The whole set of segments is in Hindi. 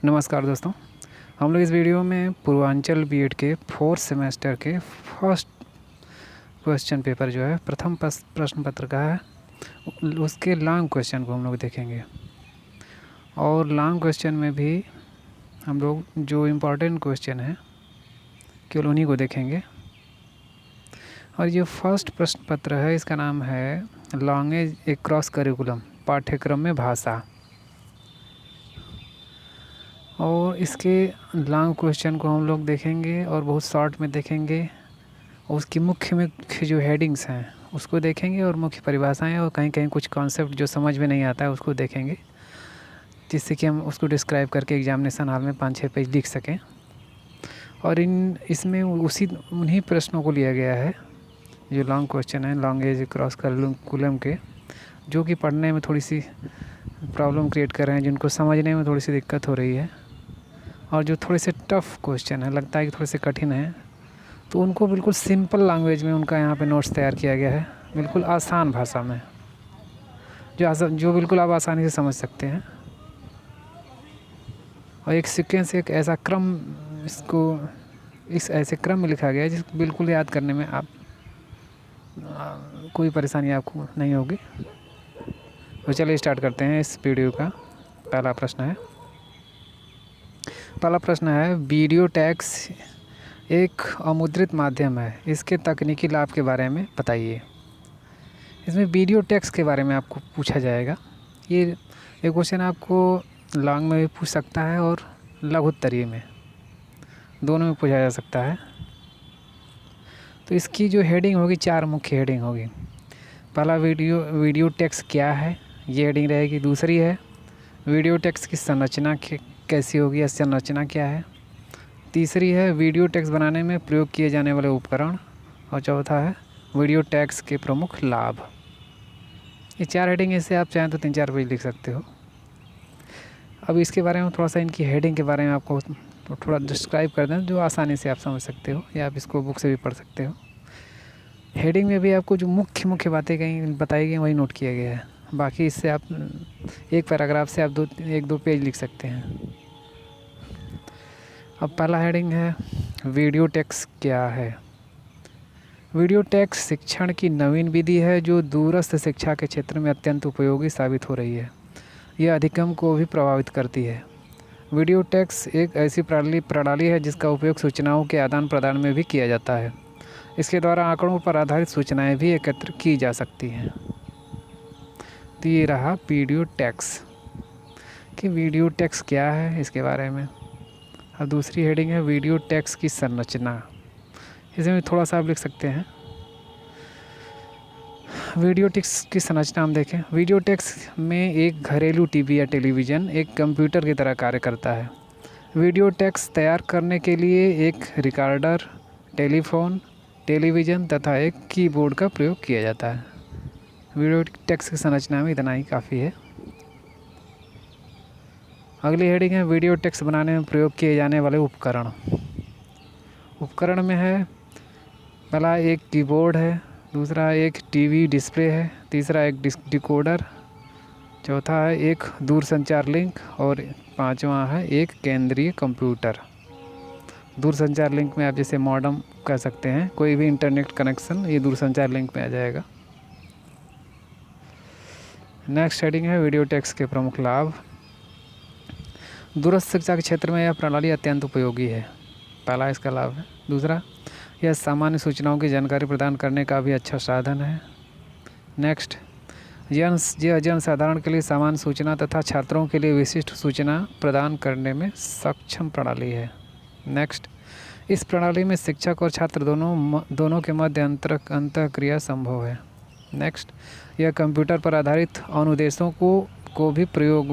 नमस्कार दोस्तों, हम लोग इस वीडियो में पूर्वांचल बीएड के 4th सेमेस्टर के फर्स्ट क्वेश्चन पेपर जो है प्रथम प्रश्न पत्र का है, उसके लॉन्ग क्वेश्चन को हम लोग देखेंगे। और लॉन्ग क्वेश्चन में भी हम लोग जो इम्पोर्टेंट क्वेश्चन है केवल उन्हीं को देखेंगे। और ये फर्स्ट प्रश्न पत्र है, इसका नाम है लैंग्वेज एक्रॉस करिकुलम, पाठ्यक्रम में भाषा। और इसके लॉन्ग क्वेश्चन को हम लोग देखेंगे और बहुत शॉर्ट में देखेंगे। और उसकी मुख्य जो हेडिंग्स हैं उसको देखेंगे और मुख्य परिभाषाएं और कहीं कहीं कुछ कॉन्सेप्ट जो समझ में नहीं आता है उसको देखेंगे, जिससे कि हम उसको डिस्क्राइब करके एग्जामिनेशन हॉल में 5-6 पेज लिख सकें। और इसमें उन्हीं प्रश्नों को लिया गया है जो लॉन्ग क्वेश्चन है लैंग्वेज क्रॉस करिकुलम के, जो कि पढ़ने में थोड़ी सी प्रॉब्लम क्रिएट कर रहे हैं, जिनको समझने में थोड़ी सी दिक्कत हो रही है और जो थोड़े से टफ़ क्वेश्चन है, लगता है कि थोड़े से कठिन है, तो उनको बिल्कुल सिंपल लैंग्वेज में उनका यहाँ पे नोट्स तैयार किया गया है, बिल्कुल आसान भाषा में, जो बिल्कुल आप आसानी से समझ सकते हैं। और एक सीक्वेंस, एक ऐसा क्रम, इसको इस ऐसे क्रम में लिखा गया है जिसको बिल्कुल याद करने में आप कोई परेशानी आपको नहीं होगी। तो चलिए स्टार्ट करते हैं इस वीडियो का। पहला प्रश्न है वीडियो टेक्स्ट एक अमुद्रित माध्यम है, इसके तकनीकी लाभ के बारे में बताइए। इसमें वीडियो टेक्स्ट के बारे में आपको पूछा जाएगा। ये क्वेश्चन आपको लॉन्ग में भी पूछ सकता है और लघुत्तरीय में, दोनों में पूछा जा सकता है। तो इसकी जो हेडिंग होगी, 4 मुख्य हेडिंग होगी। पहला वीडियो टेक्स्ट क्या है, ये हेडिंग रहेगी। दूसरी है वीडियो टेक्स्ट की संरचना कैसी होगी या संरचना क्या है। तीसरी है वीडियो टेक्स्ट बनाने में प्रयोग किए जाने वाले उपकरण। और चौथा है वीडियो टेक्स्ट के प्रमुख लाभ। ये 4 हेडिंग, इससे आप चाहें तो 3-4 पेज लिख सकते हो। अब इसके बारे में थोड़ा सा, इनकी हेडिंग के बारे में आपको थोड़ा डिस्क्राइब कर दें, जो आसानी से आप समझ सकते हो, या आप इसको बुक से भी पढ़ सकते हो। हेडिंग में भी आपको जो मुख्य बातें कहीं बताई गई वही नोट किया गया है। बाकी इससे आप एक पैराग्राफ से आप 1-2 पेज लिख सकते हैं। अब पहला हेडिंग है वीडियो टेक्स्ट क्या है। वीडियो टेक्स्ट शिक्षण की नवीन विधि है जो दूरस्थ शिक्षा के क्षेत्र में अत्यंत उपयोगी साबित हो रही है। यह अधिगम को भी प्रभावित करती है। वीडियो टेक्स्ट एक ऐसी प्रणाली है जिसका उपयोग सूचनाओं के आदान प्रदान में भी किया जाता है। इसके द्वारा आंकड़ों पर आधारित सूचनाएं भी एकत्र की जा सकती हैं। तो ये रहा वीडियो टेक्स्ट कि वीडियो टेक्स्ट क्या है, इसके बारे में। अब दूसरी हेडिंग है वीडियो टेक्स्ट की संरचना। इसमें थोड़ा सा आप लिख सकते हैं। वीडियो टेक्स्ट की संरचना हम देखें। वीडियो टेक्स्ट में एक घरेलू टीवी या टेलीविज़न एक कंप्यूटर की तरह कार्य करता है। वीडियो टेक्स्ट तैयार करने के लिए एक रिकॉर्डर, टेलीफोन, टेलीविज़न तथा एक कीबोर्ड का प्रयोग किया जाता है। वीडियो टेक्स्ट की संरचना में इतना ही काफ़ी है। अगली हेडिंग है वीडियो टेक्स्ट बनाने में प्रयोग किए जाने वाले उपकरण। उपकरण में है पहला एक कीबोर्ड है, दूसरा एक टीवी डिस्प्ले है, तीसरा एक डिकोडर, चौथा है एक दूरसंचार लिंक और 5वां है एक केंद्रीय कंप्यूटर। दूरसंचार लिंक में आप जैसे मॉडेम कह सकते हैं, कोई भी इंटरनेट कनेक्शन ये दूरसंचार लिंक में आ जाएगा। नेक्स्ट हेडिंग है वीडियो टेक्स्ट के प्रमुख लाभ। दूरस्थ शिक्षा के क्षेत्र में यह प्रणाली अत्यंत उपयोगी है, पहला इसका लाभ है। दूसरा, यह सामान्य सूचनाओं की जानकारी प्रदान करने का भी अच्छा साधन है। नेक्स्ट, यह जनसाधारण के लिए सामान्य सूचना तथा छात्रों के लिए विशिष्ट सूचना प्रदान करने में सक्षम प्रणाली है। नेक्स्ट, इस प्रणाली में शिक्षक और छात्र दोनों के मध्य अंतःक्रिया संभव है। नेक्स्ट, यह कंप्यूटर पर आधारित अनुदेशों को भी प्रयोग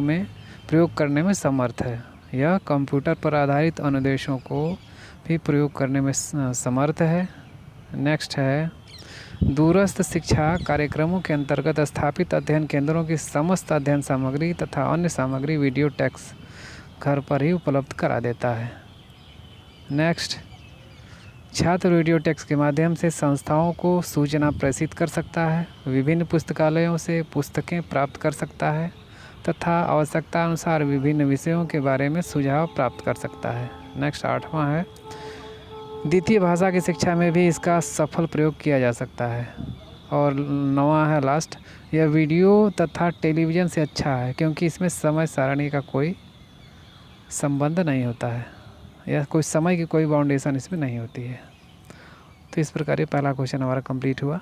करने में समर्थ है। यह कंप्यूटर पर आधारित अनुदेशों को भी प्रयोग करने में समर्थ है। नेक्स्ट है दूरस्थ शिक्षा कार्यक्रमों के अंतर्गत स्थापित अध्ययन केंद्रों की समस्त अध्ययन सामग्री तथा अन्य सामग्री वीडियो टेक्स्ट घर पर ही उपलब्ध करा देता है। नेक्स्ट, छात्र वीडियो टेक्स्ट के माध्यम से संस्थाओं को सूचना प्रेषित कर सकता है, विभिन्न पुस्तकालयों से पुस्तकें प्राप्त कर सकता है तथा आवश्यकता अनुसार विभिन्न विषयों के बारे में सुझाव प्राप्त कर सकता है। नेक्स्ट 8वां है, द्वितीय भाषा की शिक्षा में भी इसका सफल प्रयोग किया जा सकता है। और 9वां है लास्ट, यह वीडियो तथा टेलीविज़न से अच्छा है क्योंकि इसमें समय सारणी का कोई संबंध नहीं होता है, या कोई समय की कोई बाउंडेशन इसमें नहीं होती है। तो इस प्रकार ये पहला क्वेश्चन हमारा कंप्लीट हुआ।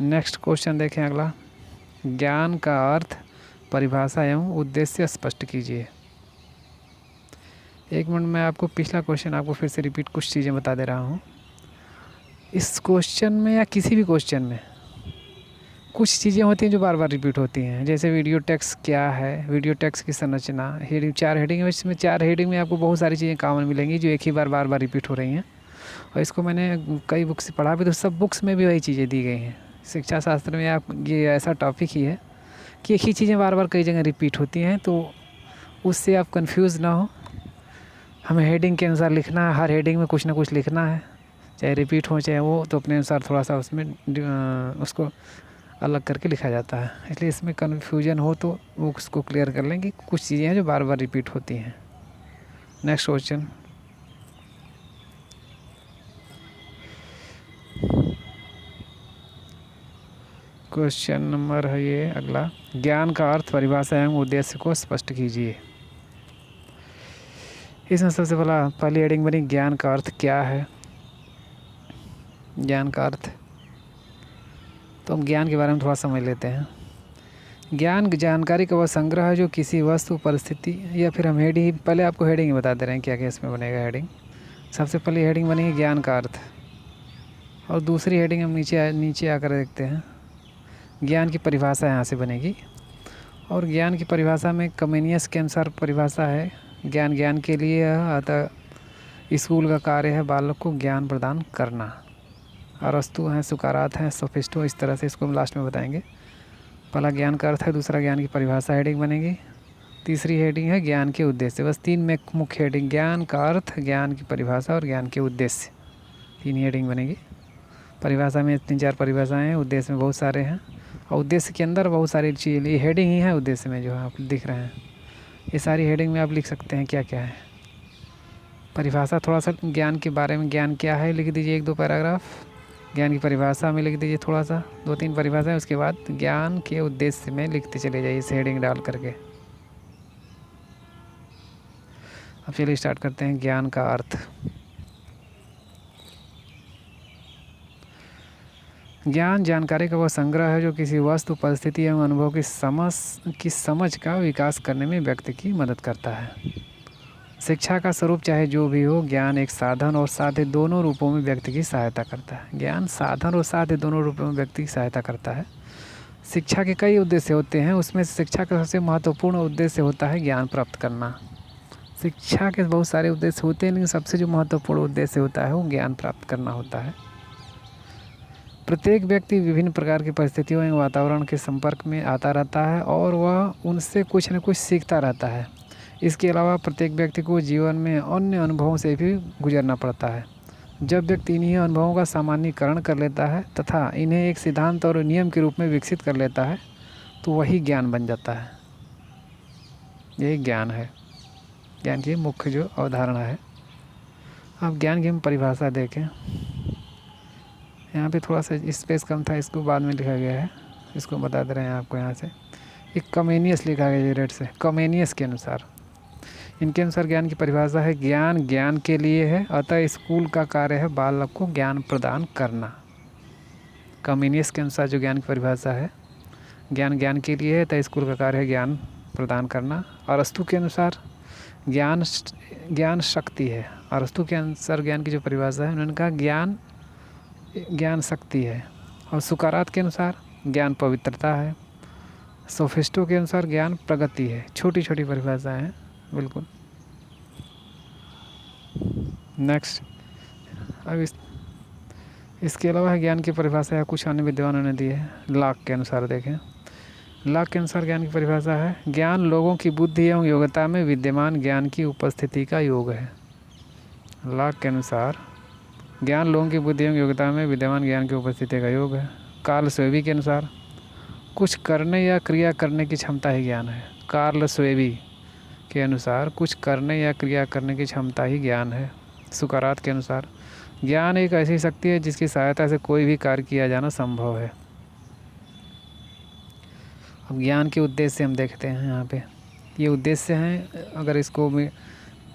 नेक्स्ट क्वेश्चन देखें अगला, ज्ञान का अर्थ, परिभाषा एवं उद्देश्य स्पष्ट कीजिए। 1 मिनट में आपको पिछला क्वेश्चन आपको फिर से रिपीट कुछ चीज़ें बता दे रहा हूँ। इस क्वेश्चन में या किसी भी क्वेश्चन में कुछ चीज़ें होती हैं जो बार बार रिपीट होती हैं। जैसे वीडियो टेक्स्ट क्या है, वीडियो टेक्स्ट की संरचना, हेडिंग, 4 हेडिंग है, इसमें 4 हेडिंग में आपको बहुत सारी चीज़ें कॉमन मिलेंगी जो एक ही बार बार रिपीट हो रही हैं। और इसको मैंने कई बुक्स से पढ़ा भी, तो सब बुक्स में भी वही चीज़ें दी गई हैं। शिक्षा शास्त्र में आप ये ऐसा टॉपिक ही है कि एक ही चीज़ें बार बार कई जगह रिपीट होती हैं, तो उससे आप कंफ्यूज ना हो। हमें हेडिंग के अनुसार लिखना है, हर हेडिंग में कुछ ना कुछ लिखना है, चाहे रिपीट हो चाहे वो, तो अपने अनुसार थोड़ा सा उसमें उसको अलग करके लिखा जाता है। इसलिए इसमें कन्फ्यूजन हो तो वो उसको क्लियर कर लें कि कुछ चीज़ें हैं जो बार बार रिपीट होती हैं। नेक्स्ट क्वेश्चन, क्वेश्चन नंबर है ये अगला, ज्ञान का अर्थ, परिभाषा एवं उद्देश्य को स्पष्ट कीजिए। इसमें सबसे पहली हेडिंग बनी, ज्ञान का अर्थ क्या है। ज्ञान का अर्थ, तो हम ज्ञान के बारे में थोड़ा समझ लेते हैं। ज्ञान जानकारी का वह संग्रह है जो किसी वस्तु, परिस्थिति, या फिर हम हेडिंग, पहले आपको हेडिंग ही बता दे रहे हैं क्या क्या इसमें बनेगा हेडिंग। सबसे पहली हेडिंग बनेगी ज्ञान का अर्थ, और दूसरी हेडिंग हम नीचे आकर देखते हैं, ज्ञान की परिभाषा यहाँ से बनेगी। और ज्ञान की परिभाषा में कमेनियस के अनुसार परिभाषा है, ज्ञान के लिए अतः स्कूल का कार्य है बालक को ज्ञान प्रदान करना। अरस्तु हैं, सुकारात हैं, सोफिस्टो, इस तरह से इसको हम लास्ट में बताएंगे। पहला ज्ञान का अर्थ है, दूसरा ज्ञान की परिभाषा हेडिंग बनेगी, तीसरी हेडिंग है ज्ञान के उद्देश्य। बस 3 में मुख्य हेडिंग, ज्ञान का अर्थ, ज्ञान की परिभाषा और ज्ञान के उद्देश्य, 3 हेडिंग बनेगी। परिभाषा में 3-4 परिभाषाएँ हैं, उद्देश्य में बहुत सारे हैं, और उद्देश्य के अंदर बहुत सारी चीज़, ये हेडिंग ही है उद्देश्य में जो आप दिख रहे हैं। ये सारी हेडिंग में आप लिख सकते हैं क्या क्या है। परिभाषा, थोड़ा सा ज्ञान के बारे में, ज्ञान क्या है लिख दीजिए 1-2 पैराग्राफ। ज्ञान की परिभाषा में लिख दीजिए थोड़ा सा 2-3 परिभाषाएं। उसके बाद ज्ञान के उद्देश्य में लिखते चले जाइए इस हेडिंग डाल करके। अब चलिए स्टार्ट करते हैं। ज्ञान का अर्थ, ज्ञान जानकारी का वह संग्रह है जो किसी वस्तु, परिस्थिति एवं अनुभव की समझ का विकास करने में व्यक्ति की मदद करता है। शिक्षा का स्वरूप चाहे जो भी हो, ज्ञान एक साधन और साध्य दोनों रूपों में व्यक्ति की सहायता करता है। ज्ञान साधन और साध्य दोनों रूपों में व्यक्ति की सहायता करता है। शिक्षा के कई उद्देश्य होते हैं, उसमें से शिक्षा का सबसे महत्वपूर्ण उद्देश्य होता है ज्ञान प्राप्त करना। शिक्षा के बहुत सारे उद्देश्य होते हैं, लेकिन सबसे जो महत्वपूर्ण उद्देश्य होता है वो ज्ञान प्राप्त करना होता है। प्रत्येक व्यक्ति विभिन्न प्रकार की परिस्थितियों एवं वातावरण के संपर्क में आता रहता है और वह उनसे कुछ न कुछ सीखता रहता है। इसके अलावा प्रत्येक व्यक्ति को जीवन में अन्य अनुभवों से भी गुजरना पड़ता है। जब व्यक्ति इन्हीं अनुभवों का सामान्यीकरण कर लेता है तथा इन्हें एक सिद्धांत और नियम के रूप में विकसित कर लेता है, तो वही ज्ञान बन जाता है। यही ज्ञान है, ज्ञान की मुख्य जो अवधारणा है। अब ज्ञान की हम परिभाषा देखें। यहाँ पे थोड़ा सा स्पेस कम था, इसको बाद में लिखा गया है, इसको बता दे रहे हैं आपको। यहाँ से एक कमेनियस लिखा गया है रेड से, कमेनियस के अनुसार, इनके अनुसार ज्ञान की परिभाषा है, ज्ञान के लिए है, अतः स्कूल का कार्य है बालक को ज्ञान प्रदान करना। कमेनियस के अनुसार जो ज्ञान की परिभाषा है, ज्ञान के लिए है, अतः स्कूल का कार्य है ज्ञान प्रदान करना। अरस्तु के अनुसार ज्ञान शक्ति है। अरस्तु के अनुसार ज्ञान की जो परिभाषा है, उन्होंने कहा ज्ञान शक्ति है। और सुकारात के अनुसार ज्ञान पवित्रता है। सोफिस्टो के अनुसार ज्ञान प्रगति है। छोटी छोटी परिभाषाएं हैं बिल्कुल। नेक्स्ट, अब इसके अलावा ज्ञान की परिभाषा या कुछ अन्य विद्वानों ने दी है। लॉक के अनुसार देखें, लॉक के अनुसार ज्ञान की परिभाषा है, ज्ञान लोगों की बुद्धि एवं योग्यता में विद्यमान ज्ञान की उपस्थिति का योग है। लॉक के अनुसार ज्ञान लोगों की बुद्धि एवं योग्यता में विद्यमान ज्ञान की उपस्थिति का योग है। कार्ल स्वेबी के अनुसार कुछ करने या क्रिया करने की क्षमता ही ज्ञान है। कार्ल स्वेबी के अनुसार कुछ करने या क्रिया करने की क्षमता ही ज्ञान है। सुकरात के अनुसार ज्ञान एक ऐसी शक्ति है जिसकी सहायता से कोई भी कार्य किया जाना संभव है। अब ज्ञान के उद्देश्य हम देखते हैं यहाँ पे। ये उद्देश्य हैं, अगर इसको में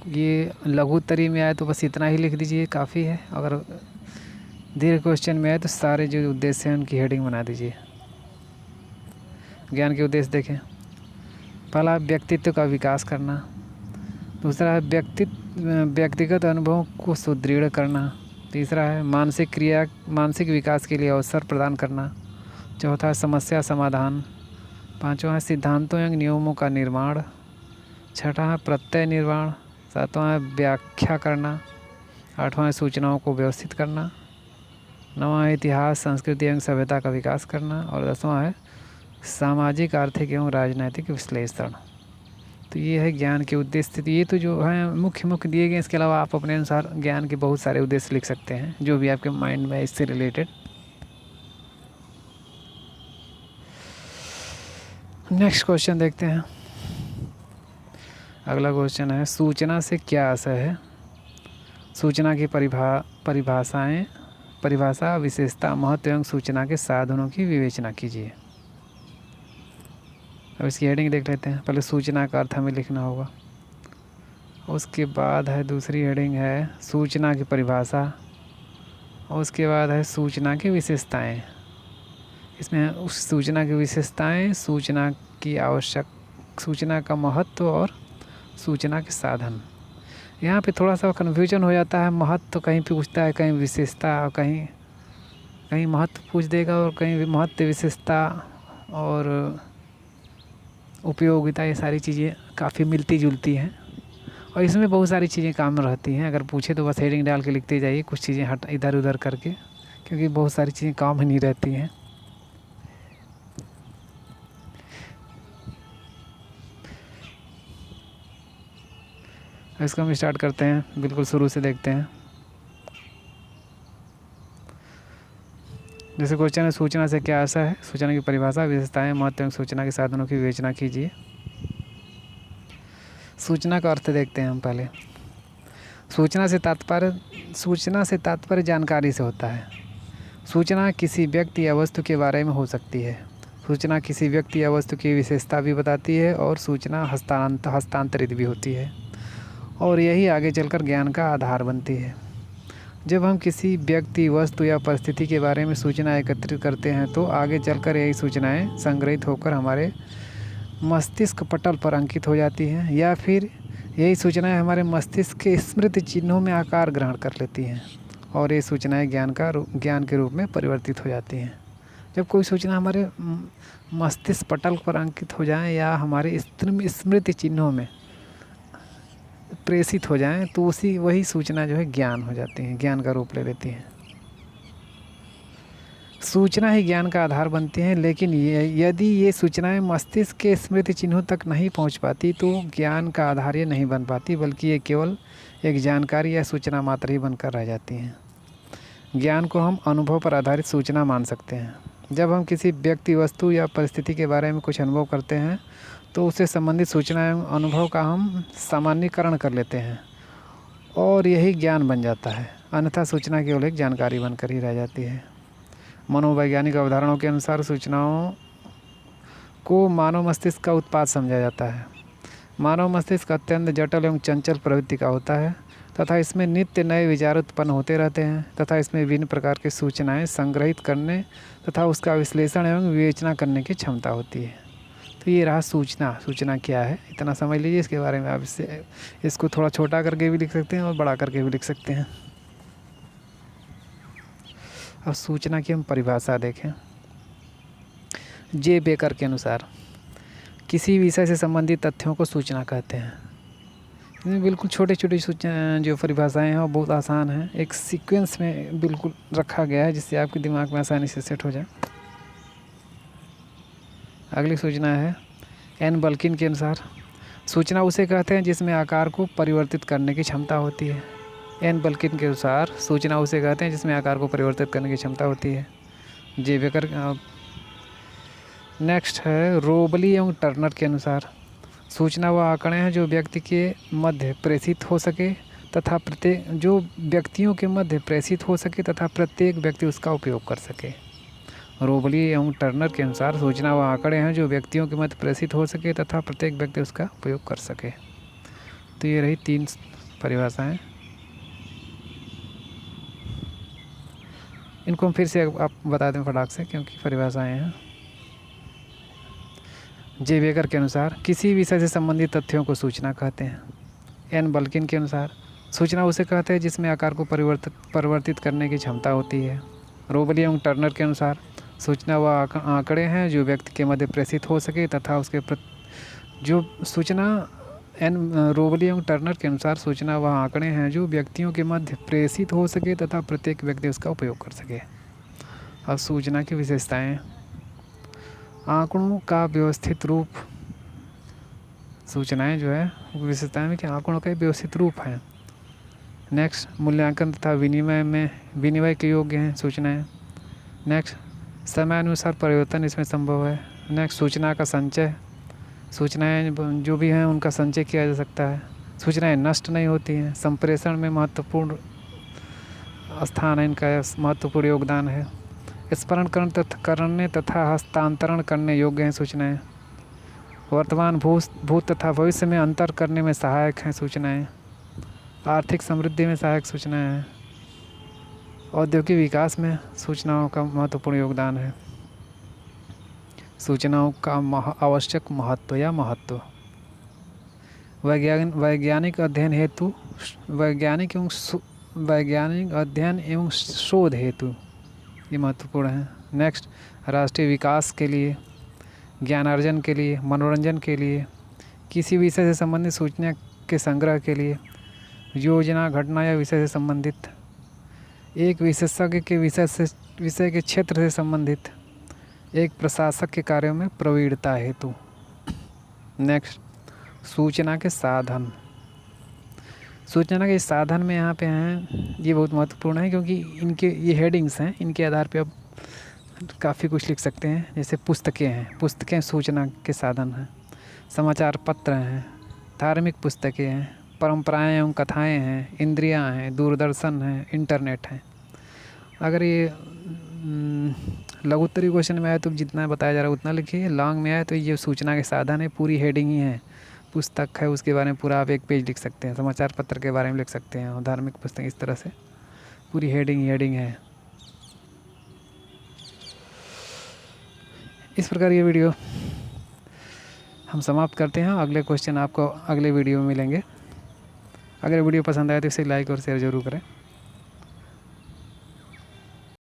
ये लघुत्तरी में आए तो बस इतना ही लिख दीजिए, काफ़ी है। अगर दीर्घ क्वेश्चन में आए तो सारे जो उद्देश्य हैं उनकी हेडिंग बना दीजिए। ज्ञान के उद्देश्य देखें। पहला, व्यक्तित्व का विकास करना। दूसरा है व्यक्तिगत अनुभवों को सुदृढ़ करना। तीसरा है मानसिक विकास के लिए अवसर प्रदान करना। चौथा है समस्या समाधान। पांचवा है सिद्धांतों एवं नियमों का निर्माण। छठा है प्रत्यय निर्माण। सातवां है व्याख्या करना। आठवां है सूचनाओं को व्यवस्थित करना। नौवां है इतिहास, संस्कृति एवं सभ्यता का विकास करना। और 10वां है सामाजिक, आर्थिक एवं राजनैतिक विश्लेषण। तो ये है ज्ञान के उद्देश्य। तो ये तो जो है मुख्य दिए गए। इसके अलावा आप अपने अनुसार ज्ञान के बहुत सारे उद्देश्य लिख सकते हैं, जो भी आपके माइंड में है इससे रिलेटेड। नेक्स्ट क्वेश्चन देखते हैं। अगला क्वेश्चन है, सूचना से क्या आशय है? सूचना की परिभाषा, विशेषता, महत्व एवं सूचना के साधनों की विवेचना कीजिए। अब इसकी हेडिंग देख लेते हैं। पहले सूचना का अर्थ हमें लिखना होगा। उसके बाद है दूसरी हेडिंग है सूचना की परिभाषा। और उसके बाद है सूचना की विशेषताएं। इसमें उस सूचना की विशेषताएं, सूचना का महत्व और सूचना के साधन। यहाँ पे थोड़ा सा कन्फ्यूजन हो जाता है। महत्व कहीं पूछता है, कहीं विशेषता, और कहीं महत्व पूछ देगा और कहीं महत्व, विशेषता और उपयोगिता। ये सारी चीज़ें काफ़ी मिलती जुलती हैं और इसमें बहुत सारी चीज़ें काम रहती हैं। अगर पूछे तो बस हेडिंग डाल के लिखते जाइए, कुछ चीज़ें हट इधर उधर करके, क्योंकि बहुत सारी चीज़ें काम ही नहीं रहती हैं। इसको हम स्टार्ट करते हैं, बिल्कुल शुरू से देखते हैं। जैसे क्वेश्चन है, सूचना से क्या आशय है? सूचना की परिभाषा, विशेषताएं, महत्व एवं सूचना के साधनों की विवेचना कीजिए। सूचना का अर्थ देखते हैं हम पहले। सूचना से तात्पर्य जानकारी से होता है। सूचना किसी व्यक्ति या वस्तु के बारे में हो सकती है। सूचना किसी व्यक्ति या वस्तु की विशेषता भी बताती है और सूचना हस्तांतरित भी होती है और यही आगे चलकर ज्ञान का आधार बनती है। जब हम किसी व्यक्ति, वस्तु या परिस्थिति के बारे में सूचना एकत्रित करते हैं तो आगे चलकर यही सूचनाएं संग्रहित होकर हमारे मस्तिष्क पटल पर अंकित हो जाती हैं, या फिर यही सूचनाएं हमारे मस्तिष्क के स्मृति चिन्हों में आकार ग्रहण कर लेती हैं और ये सूचनाएं ज्ञान के रूप में परिवर्तित हो जाती हैं। जब कोई सूचना हमारे मस्तिष्क पटल पर अंकित हो जाए या हमारे स्मृति चिन्हों में प्रेषित हो जाएं तो वही सूचना जो है ज्ञान हो जाती है, ज्ञान का रूप ले लेती है। सूचना ही ज्ञान का आधार बनती है, लेकिन यदि ये सूचनाएं मस्तिष्क के स्मृति चिन्हों तक नहीं पहुंच पाती तो ज्ञान का आधार ये नहीं बन पाती, बल्कि ये केवल एक जानकारी या सूचना मात्र ही बनकर रह जाती हैं। ज्ञान को हम अनुभव पर आधारित सूचना मान सकते हैं। जब हम किसी व्यक्ति, वस्तु या परिस्थिति के बारे में कुछ अनुभव करते हैं तो उससे संबंधित सूचना एवं अनुभव का हम सामान्यीकरण कर लेते हैं और यही ज्ञान बन जाता है। अन्यथा सूचना केवल एक जानकारी बनकर ही रह जाती है। मनोवैज्ञानिक अवधारणाओं के अनुसार सूचनाओं को मानव मस्तिष्क का उत्पाद समझा जाता है। मानव मस्तिष्क अत्यंत जटिल एवं चंचल प्रवृत्ति का होता है तथा इसमें नित्य नए विचार उत्पन्न होते रहते हैं तथा इसमें विभिन्न प्रकार की सूचनाएं संग्रहित करने तथा उसका विश्लेषण एवं विवेचना करने की क्षमता होती है। तो ये रहा सूचना क्या है, इतना समझ लीजिए। इसके बारे में आप इसको थोड़ा छोटा करके भी लिख सकते हैं और बड़ा करके भी लिख सकते हैं। अब सूचना की हम परिभाषा देखें। जे बेकर के अनुसार किसी विषय से संबंधित तथ्यों को सूचना कहते हैं। इसमें बिल्कुल छोटी छोटी सूचना जो परिभाषाएं हैं वो बहुत आसान हैं, एक सीक्वेंस में बिल्कुल रखा गया है जिससे आपके दिमाग में आसानी से सेट हो जाए। अगली सूचना है एन बल्किन के अनुसार सूचना उसे कहते हैं जिसमें आकार को परिवर्तित करने की क्षमता होती है। एन बल्किन के अनुसार सूचना उसे कहते हैं जिसमें आकार को परिवर्तित करने की क्षमता होती है। जे बेकर नेक्स्ट है रोबली एवं टर्नर के अनुसार सूचना व आंकड़े हैं जो व्यक्ति के मध्य प्रेषित हो सके तथा प्रत्येक व्यक्ति उसका उपयोग कर सके। रोबली एवं टर्नर के अनुसार सूचना व आंकड़े हैं जो व्यक्तियों के मध्य प्रेषित हो सके तथा प्रत्येक व्यक्ति उसका उपयोग कर सके। तो ये रही 3 परिभाषाएं। इनको हम फिर से आप बता दें फटाक से, क्योंकि परिभाषाएं हैं। जे बेकर के अनुसार किसी विषय से संबंधित तथ्यों को सूचना कहते हैं। एन बल्किन के अनुसार सूचना उसे कहते हैं जिसमें आकार को परिवर्तित करने की क्षमता होती है। रोबली एवं टर्नर के अनुसार सूचना व आंकड़े हैं जो व्यक्ति के मध्य प्रेषित हो सके तथा उसके रोबली एवं टर्नर के अनुसार सूचना व आंकड़े हैं जो व्यक्तियों के मध्य प्रेषित हो सके तथा प्रत्येक व्यक्ति उसका उपयोग कर सके। अब सूचना की विशेषताएं। आंकड़ों का व्यवस्थित रूप। सूचनाएं जो है विशेषताएं में कि आंकड़ों का व्यवस्थित रूप है। नेक्स्ट, मूल्यांकन तथा विनिमय के योग्य हैं सूचनाएं। नेक्स्ट, समयानुसार परिवर्तन इसमें संभव है। नेक्स्ट, सूचना का संचय। सूचनाएं जो भी हैं उनका संचय किया जा सकता है। सूचनाएं नष्ट नहीं होती हैं। संप्रेषण में महत्वपूर्ण स्थान है इनका, महत्वपूर्ण योगदान है। स्मरण करने तथा हस्तांतरण करने योग्य हैं सूचनाएं। वर्तमान भूत तथा भविष्य में अंतर करने में सहायक हैं सूचनाएं। आर्थिक समृद्धि में सहायक सूचनाएं हैं। औद्योगिक विकास में सूचनाओं का महत्वपूर्ण योगदान है। सूचनाओं का आवश्यक महत्व या महत्व। वैज्ञानिक अध्ययन एवं शोध हेतु ये महत्वपूर्ण है। नेक्स्ट, राष्ट्रीय विकास के लिए, ज्ञानार्जन के लिए, मनोरंजन के लिए, किसी विषय से संबंधित सूचना के संग्रह के लिए, योजना, घटना या विषय से संबंधित, एक विशेषज्ञ के विषय के क्षेत्र से संबंधित, एक प्रशासक के कार्यों में प्रवीणता हेतु। नेक्स्ट, सूचना के साधन। सूचना के साधन में यहाँ पे हैं, ये बहुत महत्वपूर्ण है क्योंकि इनके ये हेडिंग्स हैं, इनके आधार पे आप काफ़ी कुछ लिख सकते हैं। जैसे पुस्तकें हैं, पुस्तकें सूचना के साधन हैं। समाचार पत्र हैं, धार्मिक पुस्तकें हैं, परंपराएं एवं कथाएं हैं, इंद्रियां हैं, दूरदर्शन है, इंटरनेट है। अगर ये लघुत्तरी क्वेश्चन में आए तो जितना बताया जा रहा है उतना लिखिए। लॉन्ग में आए तो ये सूचना के साधन है, पूरी हेडिंग ही है। पुस्तक है उसके बारे में पूरा आप 1 पेज लिख सकते हैं। समाचार पत्र के बारे में लिख सकते हैं और धार्मिक पुस्तक, इस तरह से पूरी हेडिंग है। इस प्रकार ये वीडियो हम समाप्त करते हैं। अगले क्वेश्चन आपको अगले वीडियो में मिलेंगे। अगर वीडियो पसंद आए तो इसे लाइक और शेयर ज़रूर करें।